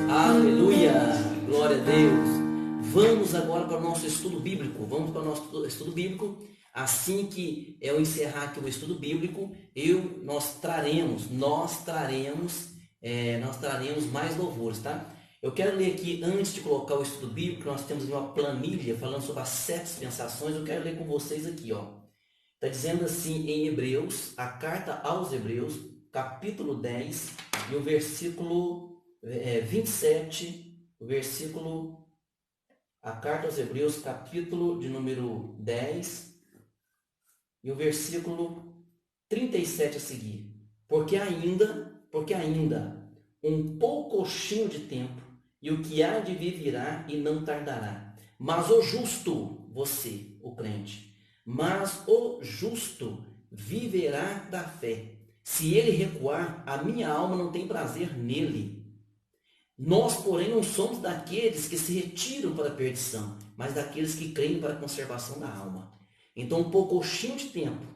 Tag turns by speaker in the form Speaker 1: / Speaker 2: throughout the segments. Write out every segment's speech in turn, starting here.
Speaker 1: Aleluia, glória a Deus. Vamos agora para o nosso estudo bíblico. Vamos para o nosso estudo bíblico. Assim que eu encerrar aqui o estudo bíblico, nós traremos mais louvores, tá? Eu quero ler aqui, antes de colocar o estudo bíblico, nós temos uma planilha falando sobre as 7 dispensações. Eu quero ler com vocês aqui, ó. Está dizendo assim em Hebreus, a carta aos Hebreus, capítulo 10, e o versículo 27, a carta aos Hebreus, capítulo de número 10, e o versículo 37 a seguir. Porque ainda um poucochinho de tempo, e o que há de vir virá e não tardará. Mas o justo, você, o crente, mas o justo viverá da fé. Se ele recuar, a minha alma não tem prazer nele. Nós, porém, não somos daqueles que se retiram para a perdição, mas daqueles que creem para a conservação da alma. Então, um poucochinho de tempo,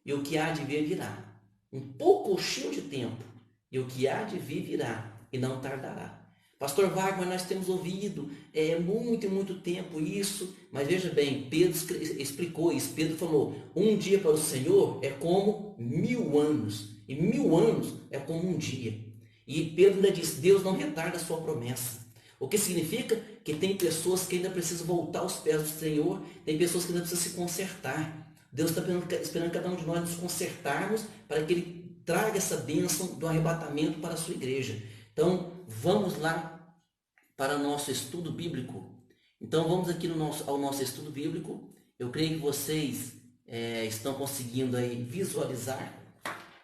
Speaker 1: e o que há de vir virá. Um poucochinho de tempo, e o que há de vir virá, e não tardará. Pastor Wagner, nós temos ouvido muito tempo isso, mas veja bem, Pedro explicou isso. Pedro falou, um dia para o Senhor é como 1000 anos, e 1000 anos é como um dia. E Pedro ainda disse, Deus não retarda a sua promessa. O que significa que tem pessoas que ainda precisam voltar aos pés do Senhor, tem pessoas que ainda precisam se consertar. Deus está esperando cada um de nós nos consertarmos para que Ele traga essa bênção do arrebatamento para a sua igreja. Então, vamos lá para o nosso estudo bíblico. Então, vamos aqui ao nosso estudo bíblico. Eu creio que vocês estão conseguindo aí visualizar.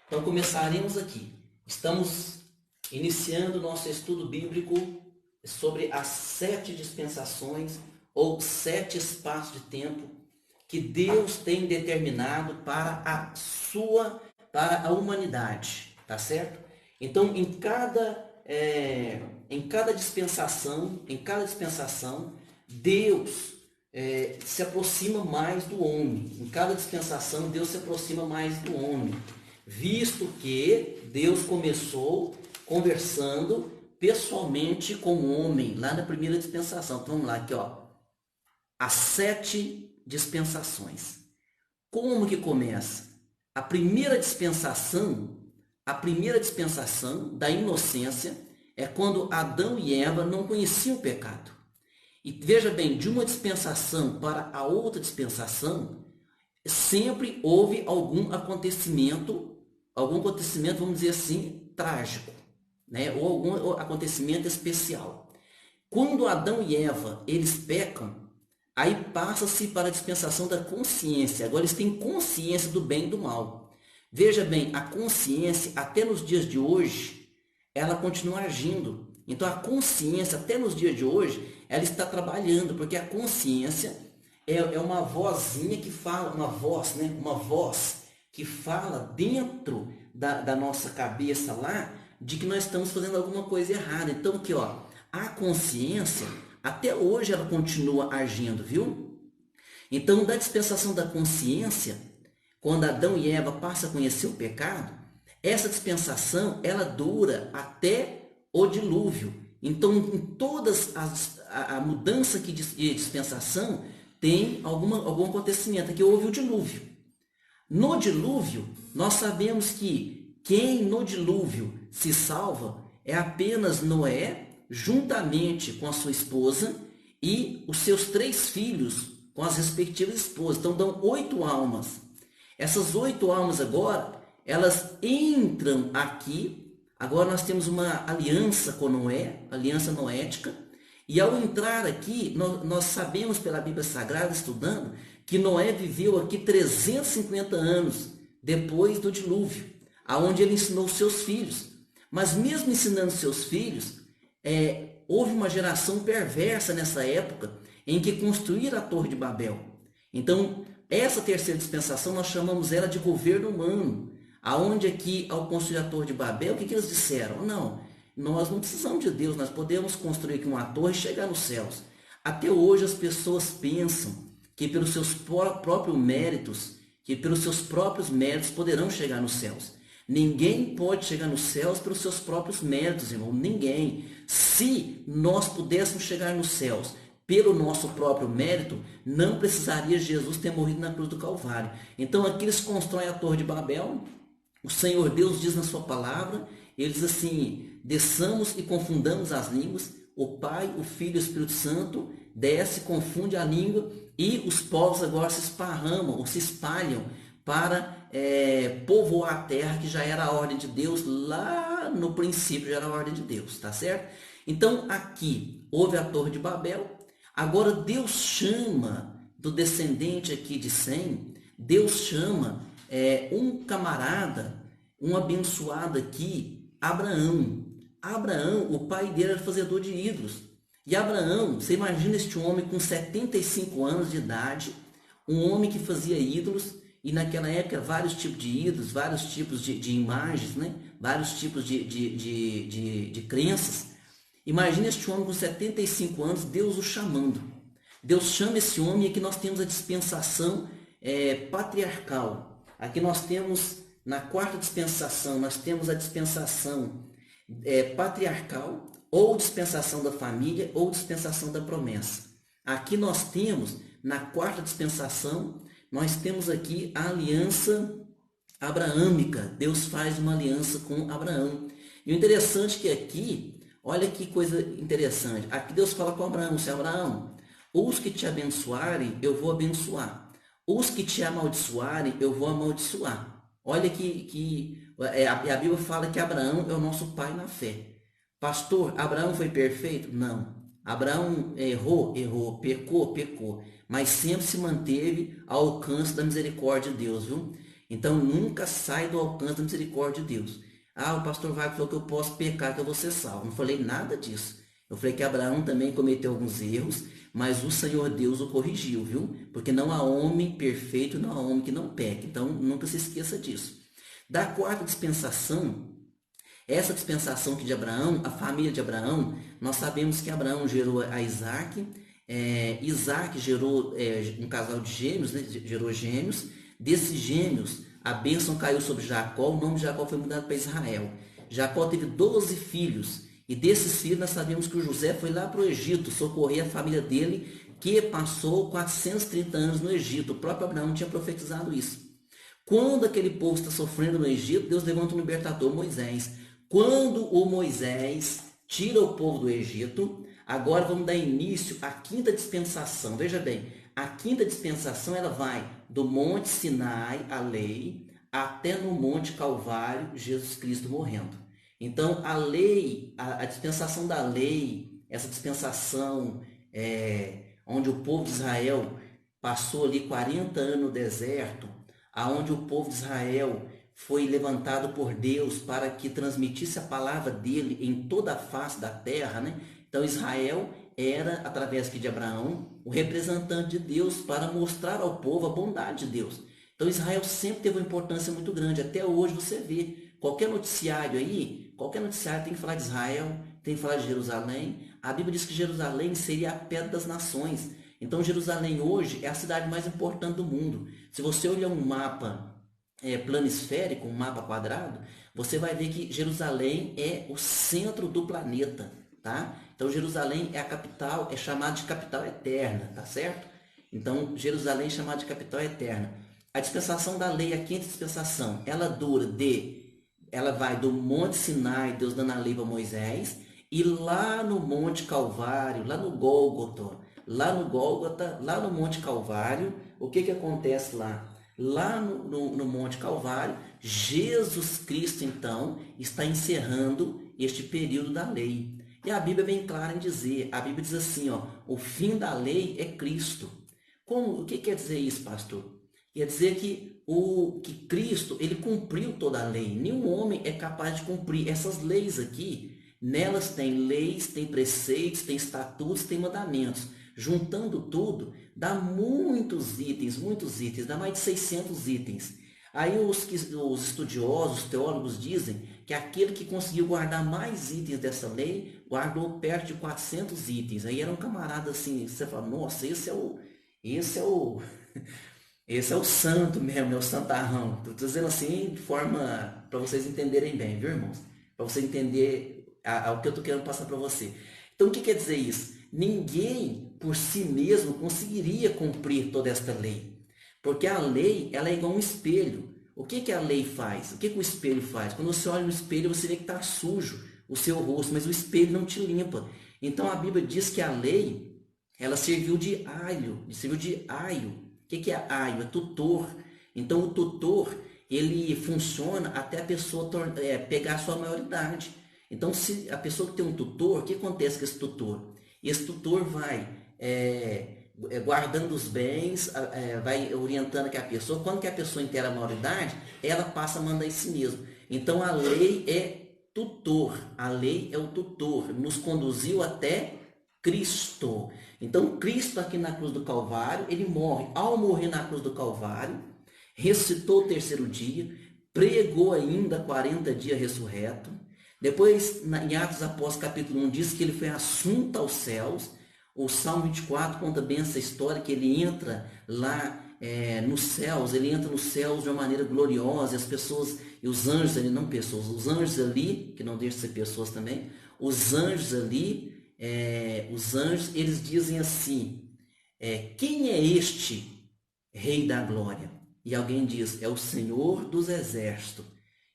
Speaker 1: Então, começaremos aqui. Estamos iniciando o nosso estudo bíblico sobre as 7 dispensações ou 7 espaços de tempo que Deus tem determinado para a humanidade, tá certo? Então, em cada dispensação, Deus se aproxima mais do homem. Em cada dispensação, Deus se aproxima mais do homem, visto que Deus começou conversando pessoalmente com o homem, lá na primeira dispensação. Então, vamos lá, aqui, ó. As 7 dispensações. Como que começa? A primeira dispensação da inocência é quando Adão e Eva não conheciam o pecado. E veja bem, de uma dispensação para a outra dispensação, sempre houve algum acontecimento, vamos dizer assim, trágico, né? Ou algum acontecimento especial. Quando Adão e Eva, eles pecam, aí passa-se para a dispensação da consciência. Agora eles têm consciência do bem e do mal. Veja bem, a consciência, até nos dias de hoje, ela continua agindo. Então a consciência, até nos dias de hoje, ela está trabalhando, porque a consciência é uma vozinha que fala, uma voz que fala dentro da nossa cabeça lá, de que nós estamos fazendo alguma coisa errada. Então aqui, ó, a consciência, até hoje ela continua agindo, viu? Então, da dispensação da consciência, quando Adão e Eva passam a conhecer o pecado, essa dispensação, ela dura até o dilúvio. Então, em todas a mudança de dispensação, tem algum acontecimento. Aqui houve o dilúvio. No dilúvio, nós sabemos que quem no dilúvio se salva é apenas Noé, juntamente com a sua esposa e os seus 3 filhos com as respectivas esposas. Então dão 8 almas. Essas 8 almas agora, elas entram aqui. Agora nós temos uma aliança com Noé, aliança noética. E ao entrar aqui, nós sabemos pela Bíblia Sagrada, estudando, que Noé viveu aqui 350 anos depois do dilúvio, aonde ele ensinou seus filhos. Mas mesmo ensinando seus filhos, houve uma geração perversa nessa época em que construíram a Torre de Babel. Então, essa terceira dispensação nós chamamos ela de governo humano, aonde aqui, ao construir a Torre de Babel, o que eles disseram? Não, nós não precisamos de Deus, nós podemos construir aqui uma torre e chegar nos céus. Até hoje as pessoas pensam que pelos seus próprios méritos, poderão chegar nos céus. Ninguém pode chegar nos céus pelos seus próprios méritos, irmão. Ninguém. Se nós pudéssemos chegar nos céus pelo nosso próprio mérito, não precisaria Jesus ter morrido na cruz do Calvário. Então aqui eles constroem a Torre de Babel. O Senhor Deus diz na sua palavra, ele diz assim: desçamos e confundamos as línguas. O Pai, o Filho e o Espírito Santo desce, confunde a língua, e os povos agora se esparramam ou se espalham para povoar a terra, que já era a ordem de Deus, lá no princípio já era a ordem de Deus, tá certo? Então aqui houve a Torre de Babel. Agora Deus chama do descendente aqui de Sem, Deus chama um camarada, um abençoado aqui, Abraão. Abraão, o pai dele era fazedor de ídolos. E Abraão, você imagina este homem com 75 anos de idade, um homem que fazia ídolos, e naquela época vários tipos de ídolos, vários tipos de imagens, né? Vários tipos de crenças. Imagina este homem com 75 anos, Deus o chamando. Deus chama esse homem, e aqui nós temos a dispensação patriarcal. Aqui nós temos, na quarta dispensação, nós temos a dispensação patriarcal, ou dispensação da família, ou dispensação da promessa. Aqui nós temos, na quarta dispensação, nós temos aqui a aliança abraâmica. Deus faz uma aliança com Abraão. E o interessante é que aqui, olha que coisa interessante, aqui Deus fala com Abraão: assim, Abraão, os que te abençoarem, eu vou abençoar. Os que te amaldiçoarem, eu vou amaldiçoar. Olha que a Bíblia fala que Abraão é o nosso pai na fé. Pastor, Abraão foi perfeito? Não. Abraão errou, pecou, mas sempre se manteve ao alcance da misericórdia de Deus, viu? Então nunca sai do alcance da misericórdia de Deus. O pastor Wagner falou que eu posso pecar, que eu vou ser salvo. Não falei nada disso. Eu falei que Abraão também cometeu alguns erros, mas o Senhor Deus o corrigiu, viu? Porque não há homem perfeito, não há homem que não peque. Então nunca se esqueça disso. Da quarta dispensação, essa dispensação aqui de Abraão, a família de Abraão, nós sabemos que Abraão gerou a Isaac, Isaac gerou um casal de gêmeos, né? Gerou gêmeos. Desses gêmeos, a bênção caiu sobre Jacó, o nome de Jacó foi mudado para Israel. Jacó teve 12 filhos, e desses filhos nós sabemos que o José foi lá para o Egito socorrer a família dele, que passou 430 anos no Egito. O próprio Abraão tinha profetizado isso. Quando aquele povo está sofrendo no Egito, Deus levanta um libertador, Moisés. Quando o Moisés tira o povo do Egito, agora vamos dar início à quinta dispensação. Veja bem, a quinta dispensação ela vai do Monte Sinai, a lei, até no Monte Calvário, Jesus Cristo morrendo. Então, a lei, a dispensação da lei, essa dispensação onde o povo de Israel passou ali 40 anos no deserto, aonde o povo de Israel foi levantado por Deus para que transmitisse a palavra dele em toda a face da terra, né? Então Israel era, através de Abraão, o representante de Deus para mostrar ao povo a bondade de Deus. Então Israel sempre teve uma importância muito grande. Até hoje você vê, qualquer noticiário tem que falar de Israel, tem que falar de Jerusalém. A Bíblia diz que Jerusalém seria a pedra das nações. Então Jerusalém hoje é a cidade mais importante do mundo. Se você olhar um mapa planisférico, um mapa quadrado, você vai ver que Jerusalém é o centro do planeta, tá? Então Jerusalém é a capital, é chamada de capital eterna, tá certo? Então Jerusalém é chamada de capital eterna. A dispensação da lei, a quinta dispensação, ela vai do Monte Sinai, Deus dando a lei para Moisés, e lá no Monte Calvário, lá no Gólgota, lá no Monte Calvário, o que acontece lá? Lá no Monte Calvário, Jesus Cristo, então, está encerrando este período da lei. E a Bíblia é bem clara em dizer, a Bíblia diz assim, o fim da lei é Cristo. O que quer dizer isso, pastor? Quer dizer que Cristo, ele cumpriu toda a lei. Nenhum homem é capaz de cumprir essas leis aqui. Nelas tem leis, tem preceitos, tem estatutos, tem mandamentos. Juntando tudo, dá muitos itens, dá mais de 600 itens. Aí os estudiosos, os teólogos dizem que aquele que conseguiu guardar mais itens dessa lei, guardou perto de 400 itens. Aí era um camarada assim, você fala, nossa, esse é o Esse é o santo mesmo, é o santarrão. Estou dizendo assim de forma para vocês entenderem bem, viu, irmãos? Para você entender o que eu estou querendo passar para você. Então, o que quer dizer isso? Ninguém por si mesmo conseguiria cumprir toda esta lei. Porque a lei, ela é igual um espelho. O que que a lei faz? O que que o espelho faz? Quando você olha no espelho, você vê que está sujo o seu rosto, mas o espelho não te limpa. Então, a Bíblia diz que a lei, ela serviu de aio, serviu de aio. O que é aio? É tutor. Então, o tutor, ele funciona até a pessoa pegar a sua maioridade. Então, se a pessoa que tem um tutor, o que acontece com esse tutor? Esse tutor vai guardando os bens, vai orientando que a pessoa, quando que a pessoa inteira a maioridade, ela passa a mandar em si mesmo. Então, a lei é tutor, a lei é o tutor, nos conduziu até Cristo. Então, Cristo aqui na cruz do Calvário, ele morre. Ao morrer na cruz do Calvário, ressuscitou o terceiro dia, pregou ainda 40 dias ressurreto. Depois, em Atos Apóstolos capítulo 1, diz que ele foi assunto aos céus. O Salmo 24 conta bem essa história, que ele entra lá nos céus, ele entra nos céus de uma maneira gloriosa, e as pessoas, e os anjos ali, não pessoas, os anjos ali, que não deixam de ser pessoas também, os anjos ali, os anjos, eles dizem assim, quem é este Rei da Glória? E alguém diz, é o Senhor dos Exércitos.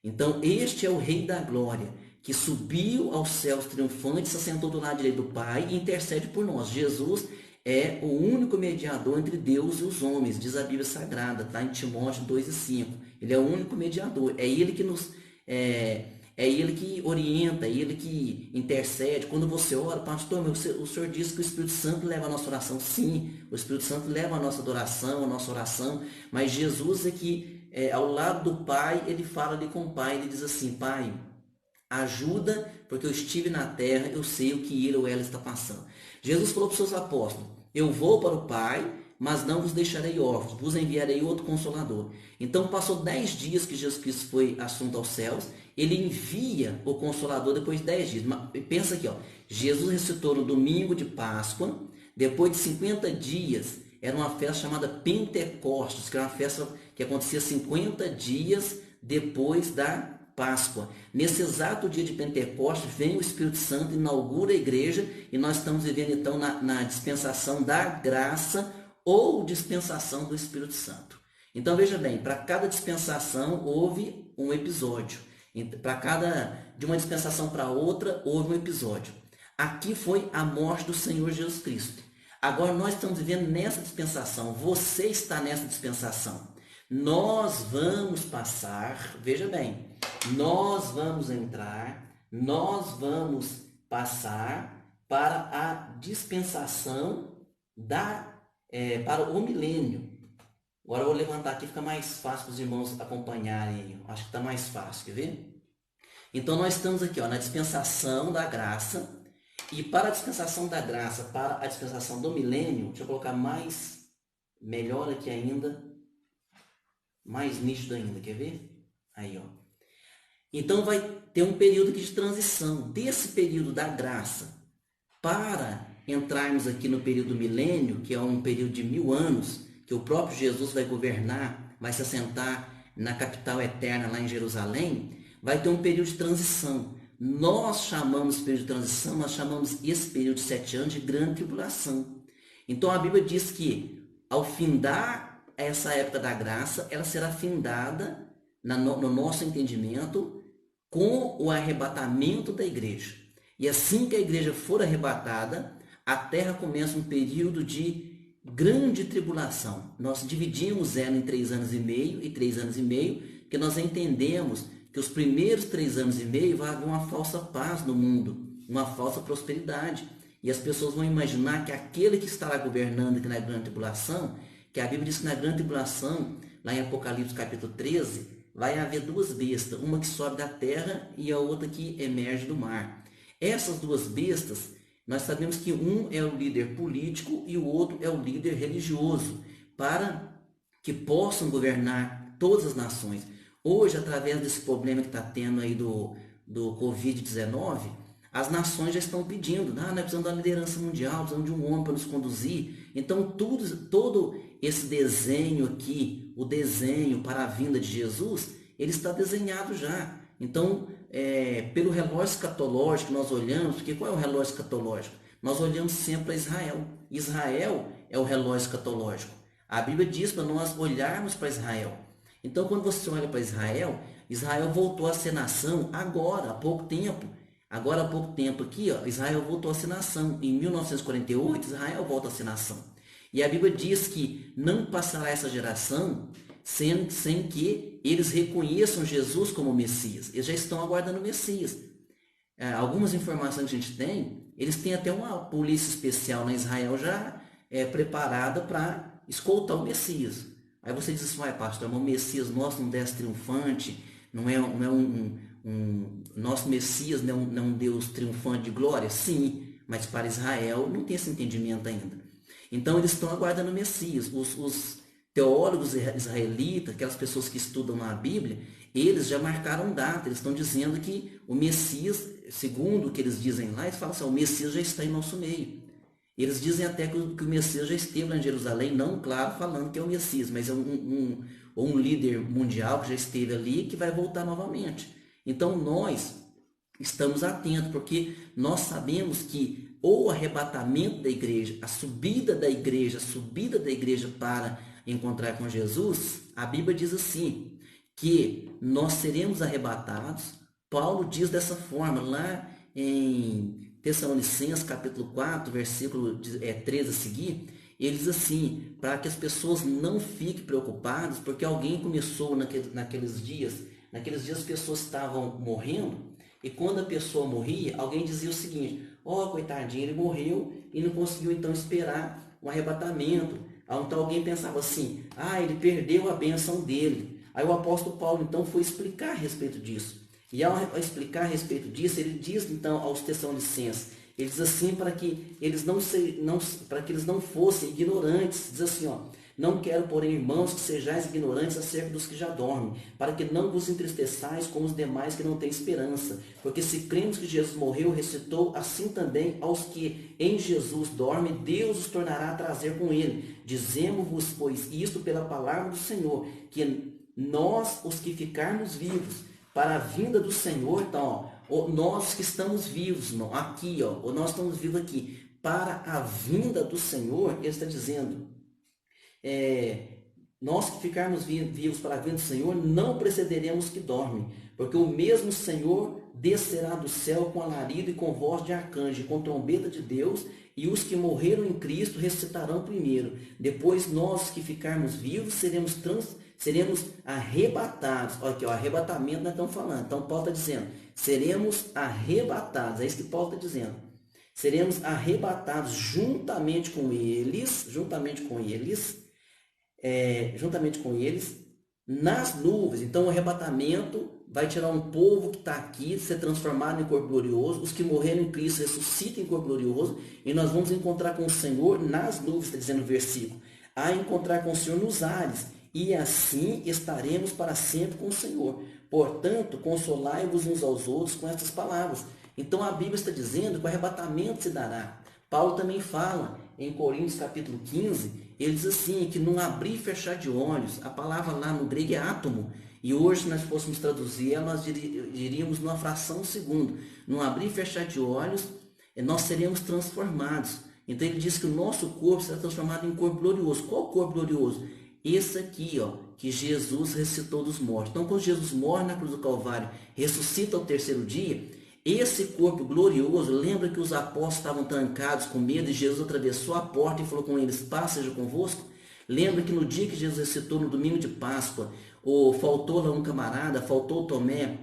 Speaker 1: Então, este é o Rei da Glória, que subiu aos céus triunfante, se assentou do lado direito do Pai e intercede por nós. Jesus é o único mediador entre Deus e os homens, diz a Bíblia Sagrada, tá? Em Timóteo 2:5. Ele é o único mediador, é ele que nos... É ele que orienta, é ele que intercede. Quando você ora, pastor, o senhor disse que o Espírito Santo leva a nossa oração. Sim, o Espírito Santo leva a nossa adoração, a nossa oração. Mas Jesus é que, ao lado do Pai, ele fala ali com o Pai. Ele diz assim, Pai, ajuda, porque eu estive na terra, eu sei o que ele ou ela está passando. Jesus falou para os seus apóstolos, eu vou para o Pai, mas não vos deixarei órfãos, vos enviarei outro Consolador. Então passou 10 dias que Jesus Cristo foi assunto aos céus, ele envia o Consolador depois de 10 dias. Mas pensa aqui, ó, Jesus ressuscitou no domingo de Páscoa, depois de 50 dias, era uma festa chamada Pentecostes, que era uma festa que acontecia 50 dias depois da Páscoa. Nesse exato dia de Pentecostes, vem o Espírito Santo, inaugura a igreja, e nós estamos vivendo então na dispensação da graça, ou dispensação do Espírito Santo. Então veja bem, para cada dispensação houve um episódio. De uma dispensação para outra houve um episódio. Aqui foi a morte do Senhor Jesus Cristo. Agora nós estamos vivendo nessa dispensação. Você está nessa dispensação. Nós vamos passar, veja bem, nós vamos entrar, nós vamos passar para a dispensação para o milênio. Agora eu vou levantar aqui, fica mais fácil para os irmãos acompanharem. Acho que está mais fácil, quer ver? Então nós estamos aqui na dispensação da graça. E para a dispensação da graça, para a dispensação do milênio, deixa eu colocar melhor aqui ainda, mais nítido ainda, quer ver? Aí, ó. Então vai ter um período aqui de transição. Desse período da graça para entrarmos aqui no período do milênio, que é um período de 1000 anos, que o próprio Jesus vai governar, vai se assentar na capital eterna lá em Jerusalém, vai ter um período de transição. Nós chamamos esse período de transição, nós chamamos esse período de 7 anos de grande tribulação. Então a Bíblia diz que ao findar essa época da graça, ela será findada no nosso entendimento com o arrebatamento da igreja. E assim que a igreja for arrebatada, a terra começa um período de grande tribulação. Nós dividimos ela em 3 anos e meio e 3 anos e meio, porque nós entendemos que os primeiros 3 anos e meio vai haver uma falsa paz no mundo, uma falsa prosperidade. E as pessoas vão imaginar que aquele que estará governando aqui na grande tribulação, que a Bíblia diz que na grande tribulação, lá em Apocalipse capítulo 13, vai haver 2 bestas, uma que sobe da terra e a outra que emerge do mar. Essas 2 bestas, nós sabemos que um é o líder político e o outro é o líder religioso, para que possam governar todas as nações. Hoje, através desse problema que está tendo aí do Covid-19, as nações já estão pedindo, nós precisamos da liderança mundial, precisamos de um homem para nos conduzir. Então todo esse desenho aqui, o desenho para a vinda de Jesus, ele está desenhado já. Então, pelo relógio escatológico que nós olhamos, porque qual é o relógio escatológico? Nós olhamos sempre para Israel. Israel é o relógio escatológico. A Bíblia diz para nós olharmos para Israel. Então, quando você olha para Israel, Israel voltou a ser nação agora, há pouco tempo. Agora, há pouco tempo aqui, ó, Israel voltou a ser nação. Em 1948, Israel volta a ser nação. E a Bíblia diz que não passará essa geração sem que eles reconheçam Jesus como Messias. Eles já estão aguardando o Messias. Algumas informações que a gente tem, eles têm até uma polícia especial na Israel já preparada para escoltar o Messias. Aí você diz assim, pastor, mas o Messias nosso não desce triunfante, não é nosso Messias não é um Deus triunfante de glória? Sim, mas para Israel não tem esse entendimento ainda. Então eles estão aguardando o Messias. Os teólogos israelitas, aquelas pessoas que estudam a Bíblia, eles já marcaram data, eles estão dizendo que o Messias, segundo o que eles dizem lá, eles falam assim, o Messias já está em nosso meio. Eles dizem até que o Messias já esteve lá em Jerusalém, não, claro, falando que é o Messias, mas é um líder mundial que já esteve ali que vai voltar novamente. Então nós estamos atentos, porque nós sabemos que ou o arrebatamento da igreja, a subida da igreja para encontrar com Jesus, a Bíblia diz assim, que nós seremos arrebatados. Paulo diz dessa forma lá em Tessalonicenses capítulo 4, versículo 13 a seguir, ele diz assim, para que as pessoas não fiquem preocupadas, porque alguém começou naqueles dias as pessoas estavam morrendo, e quando a pessoa morria, alguém dizia o seguinte, coitadinho, ele morreu e não conseguiu então esperar o arrebatamento. Então alguém pensava assim, ele perdeu a bênção dele. Aí o apóstolo Paulo então foi explicar a respeito disso. E ao explicar a respeito disso, ele diz então aos Tessalonicenses, ele diz assim para que eles não fossem ignorantes, diz assim, não quero, porém, irmãos, que sejais ignorantes acerca dos que já dormem, para que não vos entristeçais como os demais que não têm esperança. Porque se cremos que Jesus morreu e ressuscitou, assim também aos que em Jesus dormem, Deus os tornará a trazer com ele. Dizemos-vos, pois, isto pela palavra do Senhor, que nós, os que ficarmos vivos, para a vinda do Senhor, então, nós que estamos vivos, aqui, nós estamos vivos aqui, para a vinda do Senhor, ele está dizendo, nós que ficarmos vivos para a vinda do Senhor, não precederemos que dormem, porque o mesmo Senhor descerá do céu com alarido e com voz de arcanjo, com trombeta de Deus, e os que morreram em Cristo ressuscitarão primeiro. Depois nós que ficarmos vivos seremos arrebatados. Olha aqui, arrebatamento nós estamos falando. Então Paulo está dizendo, seremos arrebatados. É isso que Paulo está dizendo. Seremos arrebatados juntamente com eles nas nuvens. Então o arrebatamento vai tirar um povo que está aqui, ser transformado em corpo glorioso. Os que morreram em Cristo ressuscitam em corpo glorioso. E nós vamos encontrar com o Senhor nas nuvens, está dizendo o versículo. A encontrar com o Senhor nos ares. E assim estaremos para sempre com o Senhor. Portanto, consolai-vos uns aos outros com estas palavras. Então a Bíblia está dizendo que o arrebatamento se dará. Paulo também fala em Coríntios capítulo 15, ele diz assim, que num abrir e fechar de olhos, a palavra lá no grego é átomo, e hoje se nós fôssemos traduzir, nós diríamos numa fração de segundo. Num abrir e fechar de olhos, nós seremos transformados. Então ele diz que o nosso corpo será transformado em corpo glorioso. Qual corpo glorioso? Esse aqui, que Jesus ressuscitou dos mortos. Então, quando Jesus morre na cruz do Calvário, ressuscita ao terceiro dia, esse corpo glorioso, lembra que os apóstolos estavam trancados com medo e Jesus atravessou a porta e falou com eles, paz seja convosco? Lembra que no dia que Jesus ressuscitou, no domingo de Páscoa, faltou lá um camarada, faltou Tomé,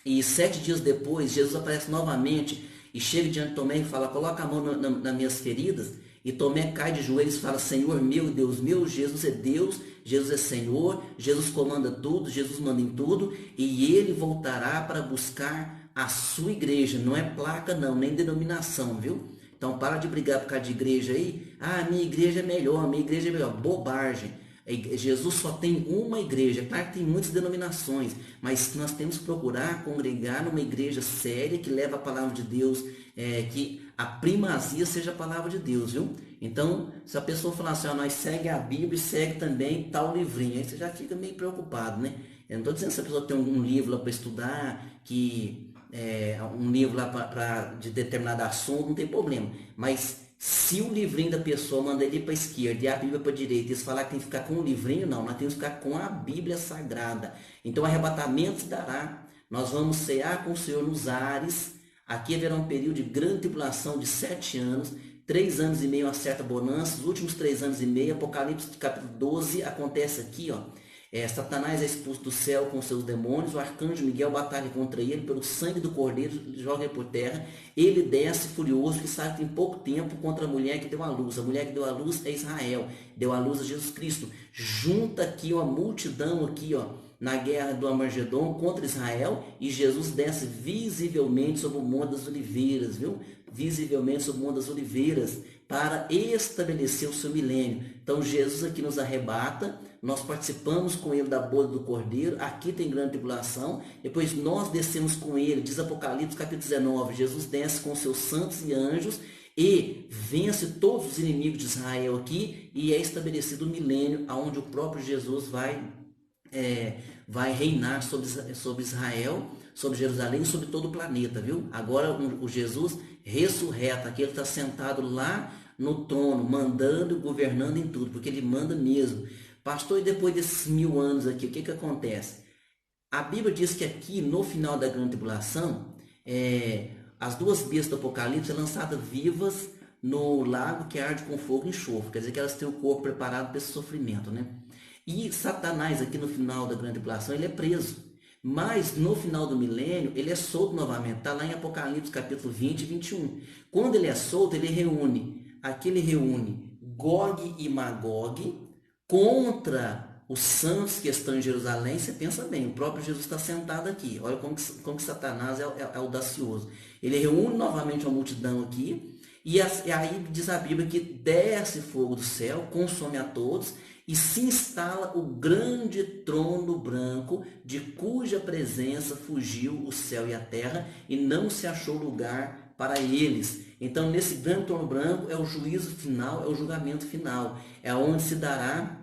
Speaker 1: e 7 dias depois, Jesus aparece novamente e chega diante de Tomé e fala, coloca a mão nas minhas feridas. E Tomé cai de joelhos e fala, Senhor meu, Deus meu, Jesus é Deus, Jesus é Senhor, Jesus comanda tudo, Jesus manda em tudo, e ele voltará para buscar a sua igreja. Não é placa não, nem denominação, viu? Então para de brigar por causa de igreja aí. Minha igreja é melhor, Bobagem. Jesus só tem uma igreja. Claro que tem muitas denominações, mas nós temos que procurar congregar numa igreja séria, que leva a palavra de Deus, que a primazia seja a palavra de Deus, viu? Então, se a pessoa falar assim, ó, nós segue a Bíblia e segue também tal livrinho, aí você já fica meio preocupado, né? Eu não estou dizendo que se a pessoa tem um livro lá para estudar, um livro lá de determinado assunto, não tem problema. Mas se o livrinho da pessoa manda ele para a esquerda e a Bíblia para a direita, e se falar que tem que ficar com o livrinho, não, nós temos que ficar com a Bíblia Sagrada. Então, arrebatamento se dará. Nós vamos cear com o Senhor nos ares. Aqui haverá um período de grande tribulação de 7 anos, 3 anos e meio uma certa bonança, os últimos 3 anos e meio, Apocalipse capítulo 12, acontece aqui, ó. Satanás é expulso do céu com seus demônios, o arcanjo Miguel batalha contra ele, pelo sangue do cordeiro, joga ele por terra, ele desce furioso, que sabe que tem pouco tempo contra a mulher que deu à luz. A mulher que deu à luz é Israel, deu à luz a Jesus Cristo. Junta aqui uma multidão aqui, ó, na guerra do Armagedon contra Israel, e Jesus desce visivelmente sobre o Monte das Oliveiras, viu? Visivelmente sobre o Monte das Oliveiras, para estabelecer o seu milênio. Então Jesus aqui nos arrebata, nós participamos com ele da boda do Cordeiro, aqui tem grande tribulação, depois nós descemos com ele, diz Apocalipse capítulo 19, Jesus desce com seus santos e anjos e vence todos os inimigos de Israel aqui, e é estabelecido o milênio, onde o próprio Jesus vai reinar sobre Israel, sobre Jerusalém e sobre todo o planeta, viu? Agora o Jesus ressurreto, aquele está sentado lá no trono, mandando e governando em tudo, porque ele manda mesmo. Pastor, e depois desses 1000 anos aqui, o que acontece? A Bíblia diz que aqui, no final da grande tribulação, as 2 bestas do Apocalipse são lançadas vivas no lago que arde com fogo e enxofre, quer dizer que elas têm o corpo preparado para esse sofrimento, né? E Satanás aqui no final da grande tribulação, ele é preso. Mas no final do milênio, ele é solto novamente. Está lá em Apocalipse capítulo 20 e 21. Quando ele é solto, ele reúne Gog e Magog contra os santos que estão em Jerusalém. Você pensa bem, o próprio Jesus está sentado aqui. Olha como que Satanás é audacioso. Ele reúne novamente uma multidão aqui. E aí diz a Bíblia que desce fogo do céu, consome a todos, e se instala o grande trono branco, de cuja presença fugiu o céu e a terra, e não se achou lugar para eles. Então, nesse grande trono branco é o juízo final, é o julgamento final, é onde se dará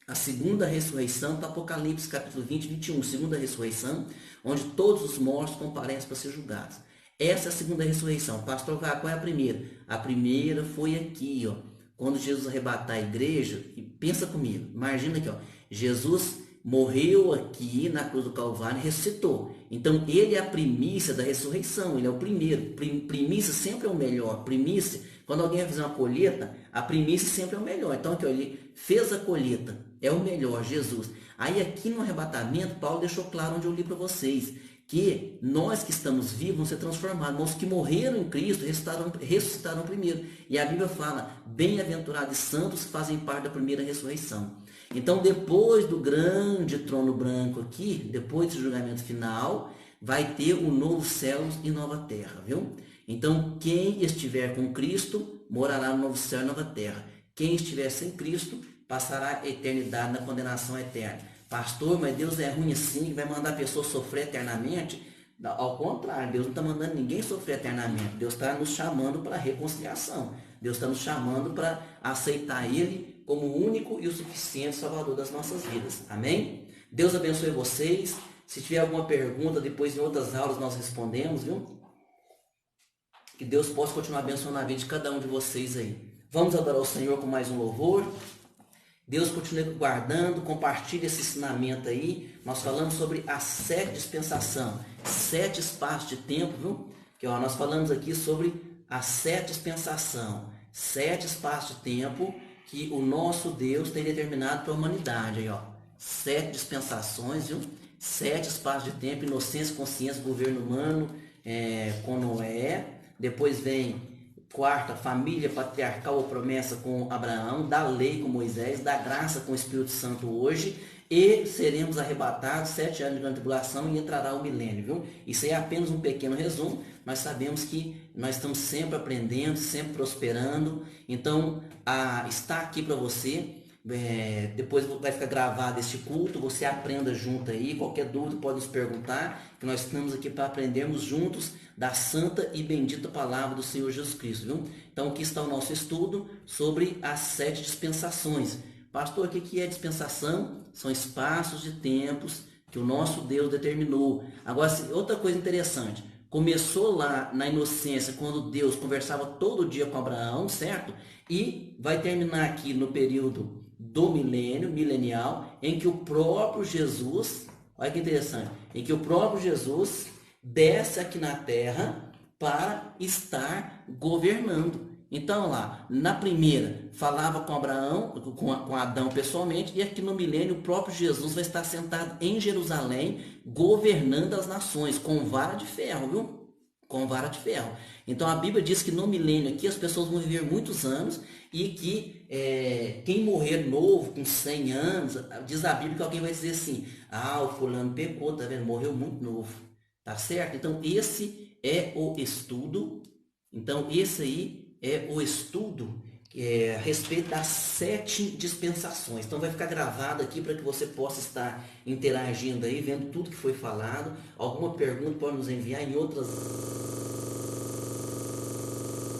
Speaker 1: a segunda ressurreição, do Apocalipse capítulo 20 e 21, segunda ressurreição, onde todos os mortos comparecem para ser julgados. Essa é a segunda ressurreição. Pastor, qual é a primeira? A primeira foi aqui, ó, quando Jesus arrebatar a igreja. E pensa comigo, imagina aqui, ó, Jesus morreu aqui na cruz do Calvário e ressuscitou. Então ele é a primícia da ressurreição, ele é o primeiro. Primícia sempre é o melhor. Primícia, quando alguém vai fazer uma colheita, a primícia sempre é o melhor. Então aqui, ó, ele fez a colheita, é o melhor, Jesus. Aí aqui no arrebatamento, Paulo deixou claro onde eu li para vocês, que nós que estamos vivos vamos ser transformados, mas os que morreram em Cristo ressuscitaram primeiro. E a Bíblia fala, bem-aventurados e santos fazem parte da primeira ressurreição. Então, depois do grande trono branco aqui, depois do julgamento final, vai ter o novo céu e nova terra, viu? Então, quem estiver com Cristo, morará no novo céu e nova terra. Quem estiver sem Cristo, passará a eternidade na condenação eterna. Pastor, mas Deus é ruim assim, que vai mandar a pessoa sofrer eternamente? Ao contrário, Deus não está mandando ninguém sofrer eternamente. Deus está nos chamando para a reconciliação. Deus está nos chamando para aceitar Ele como o único e o suficiente Salvador das nossas vidas. Amém? Deus abençoe vocês. Se tiver alguma pergunta, depois em outras aulas nós respondemos, viu? Que Deus possa continuar abençoando a vida de cada um de vocês aí. Vamos adorar o Senhor com mais um louvor. Deus continue guardando, compartilhe esse ensinamento aí. Nós falamos sobre a 7 dispensação, 7 espaços de tempo, viu? Que, ó, nós falamos aqui sobre a 7 dispensação, 7 espaços de tempo que o nosso Deus tem determinado para a humanidade. Aí, ó, 7 dispensações, viu? 7 espaços de tempo, inocência, consciência, governo humano, com Noé. Depois vem quarta, família patriarcal ou promessa com Abraão, da lei com Moisés, da graça com o Espírito Santo hoje, e seremos arrebatados 7 anos de grande tribulação e entrará o milênio, viu? Isso aí é apenas um pequeno resumo, mas sabemos que nós estamos sempre aprendendo, sempre prosperando. Então, está aqui para você depois vai ficar gravado este culto, você aprenda junto aí, qualquer dúvida pode nos perguntar, que nós estamos aqui para aprendermos juntos da santa e bendita palavra do Senhor Jesus Cristo, viu? Então aqui está o nosso estudo sobre as 7 dispensações. Pastor, o que é dispensação? São espaços de tempos que o nosso Deus determinou. Agora, outra coisa interessante, começou lá na inocência, quando Deus conversava todo dia com Abraão, certo? E vai terminar aqui no período do milênio, milenial, em que o próprio Jesus, olha que interessante, em que o próprio Jesus desce aqui na terra para estar governando. Então lá, na primeira, falava com Abraão, com Adão pessoalmente, e aqui no milênio o próprio Jesus vai estar sentado em Jerusalém, governando as nações, com vara de ferro, viu? Com vara de ferro. Então a Bíblia diz que no milênio aqui as pessoas vão viver muitos anos e que quem morrer novo, com 100 anos, diz a Bíblia que alguém vai dizer assim, o fulano pecou, tá vendo? Morreu muito novo, tá certo? Então esse é o estudo, então esse aí é o estudo a respeito das 7 dispensações. Então vai ficar gravado aqui para que você possa estar interagindo aí, vendo tudo que foi falado. Alguma pergunta pode nos enviar em outras